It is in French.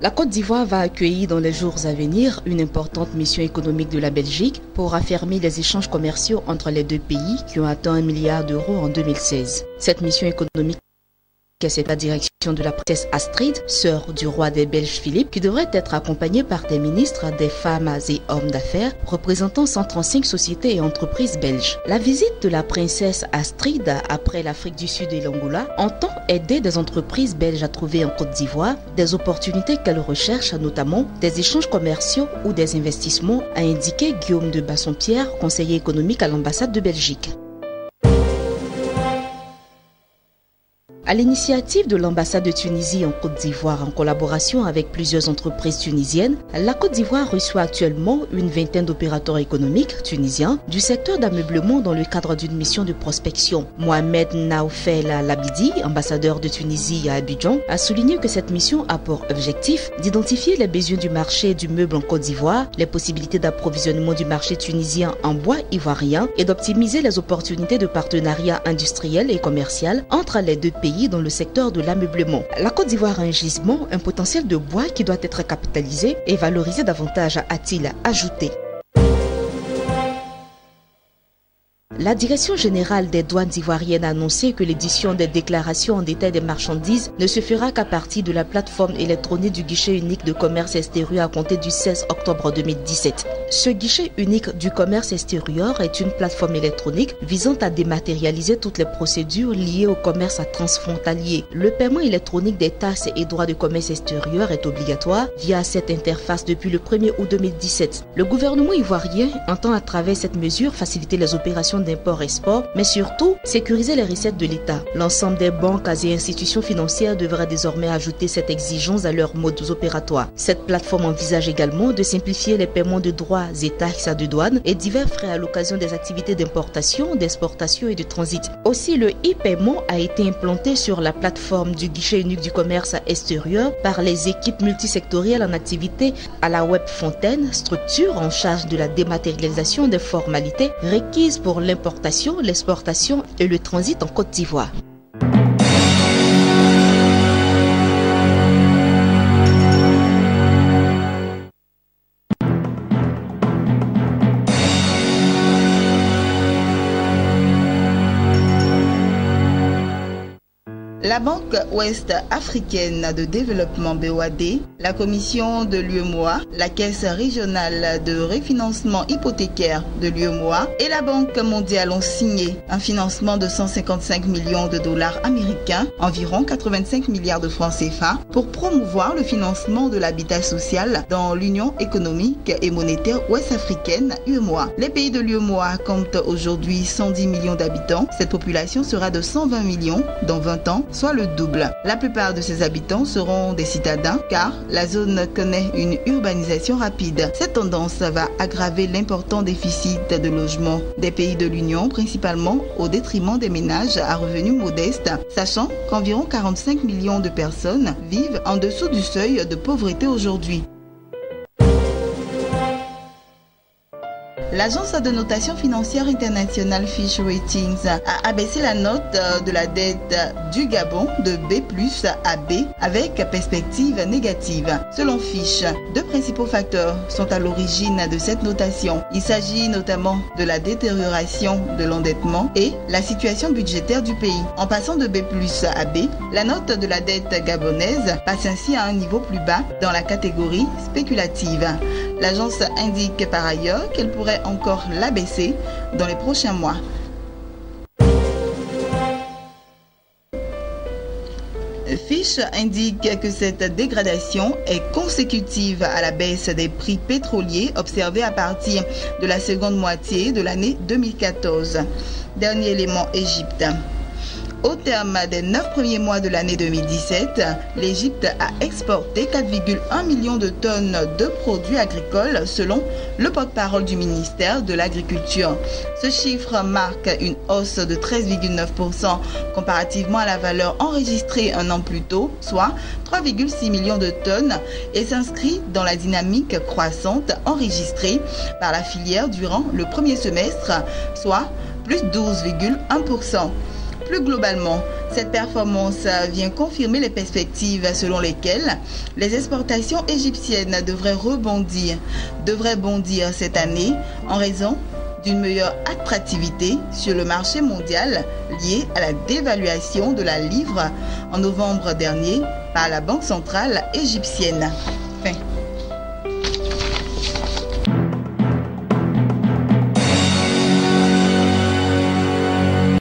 La Côte d'Ivoire va accueillir dans les jours à venir une importante mission économique de la Belgique pour affermir les échanges commerciaux entre les deux pays qui ont atteint 1 milliard d'euros en 2016. Cette mission économique, c'est la direction de la princesse Astrid, sœur du roi des Belges Philippe, qui devrait être accompagnée par des ministres, des femmes et hommes d'affaires représentant 135 sociétés et entreprises belges. La visite de la princesse Astrid après l'Afrique du Sud et l'Angola entend aider des entreprises belges à trouver en Côte d'Ivoire des opportunités qu'elles recherchent, notamment des échanges commerciaux ou des investissements, a indiqué Guillaume de Bassompierre, conseiller économique à l'ambassade de Belgique. À l'initiative de l'ambassade de Tunisie en Côte d'Ivoire en collaboration avec plusieurs entreprises tunisiennes, la Côte d'Ivoire reçoit actuellement une vingtaine d'opérateurs économiques tunisiens du secteur d'ameublement dans le cadre d'une mission de prospection. Mohamed Naoufel Labidi, ambassadeur de Tunisie à Abidjan, a souligné que cette mission a pour objectif d'identifier les besoins du marché du meuble en Côte d'Ivoire, les possibilités d'approvisionnement du marché tunisien en bois ivoirien et d'optimiser les opportunités de partenariat industriel et commercial entre les deux pays dans le secteur de l'ameublement. La Côte d'Ivoire a un gisement, un potentiel de bois qui doit être capitalisé et valorisé davantage, a-t-il ajouté. La Direction générale des douanes ivoiriennes a annoncé que l'édition des déclarations en détail des marchandises ne se fera qu'à partir de la plateforme électronique du guichet unique de commerce extérieur à compter du 16 octobre 2017. Ce guichet unique du commerce extérieur est une plateforme électronique visant à dématérialiser toutes les procédures liées au commerce transfrontalier. Le paiement électronique des taxes et droits de commerce extérieur est obligatoire via cette interface depuis le 1er août 2017. Le gouvernement ivoirien entend à travers cette mesure faciliter les opérations d'import-export, mais surtout sécuriser les recettes de l'État. L'ensemble des banques et institutions financières devraient désormais ajouter cette exigence à leurs modes opératoires. Cette plateforme envisage également de simplifier les paiements de droits et taxes de douane et divers frais à l'occasion des activités d'importation, d'exportation et de transit. Aussi, le e-paiement a été implanté sur la plateforme du guichet unique du commerce extérieur par les équipes multisectorielles en activité à la Web Fontaine, structure en charge de la dématérialisation des formalités requises pour l'importation, l'exportation et le transit en Côte d'Ivoire. La Banque Ouest Africaine de Développement BOAD, la Commission de l'UEMOA, la Caisse régionale de refinancement hypothécaire de l'UEMOA et la Banque mondiale ont signé un financement de 155 millions de dollars américains, environ 85 milliards de francs CFA, pour promouvoir le financement de l'habitat social dans l'Union économique et monétaire ouest-africaine UEMOA. Les pays de l'UEMOA comptent aujourd'hui 110 millions d'habitants. Cette population sera de 120 millions dans 20 ans, soit le double. La plupart de ces habitants seront des citadins car la zone connaît une urbanisation rapide. Cette tendance va aggraver l'important déficit de logement des pays de l'Union, principalement au détriment des ménages à revenus modestes, sachant qu'environ 45 millions de personnes vivent en dessous du seuil de pauvreté aujourd'hui. L'agence de notation financière internationale Fitch Ratings a abaissé la note de la dette du Gabon de B+ à B avec perspective négative. Selon Fitch, deux principaux facteurs sont à l'origine de cette notation. Il s'agit notamment de la détérioration de l'endettement et la situation budgétaire du pays. En passant de B+ à B, la note de la dette gabonaise passe ainsi à un niveau plus bas dans la catégorie spéculative. L'agence indique par ailleurs qu'elle pourrait encore l'abaisser dans les prochains mois. Fitch indique que cette dégradation est consécutive à la baisse des prix pétroliers observée à partir de la seconde moitié de l'année 2014. Dernier élément, Égypte. Au terme des 9 premiers mois de l'année 2017, l'Égypte a exporté 4,1 millions de tonnes de produits agricoles selon le porte-parole du ministère de l'Agriculture. Ce chiffre marque une hausse de 13,9% comparativement à la valeur enregistrée un an plus tôt, soit 3,6 millions de tonnes, et s'inscrit dans la dynamique croissante enregistrée par la filière durant le premier semestre, soit plus 12,1%. Plus globalement, Cette performance vient confirmer les perspectives selon lesquelles les exportations égyptiennes devraient bondir cette année en raison d'une meilleure attractivité sur le marché mondial liée à la dévaluation de la livre en novembre dernier par la Banque centrale égyptienne.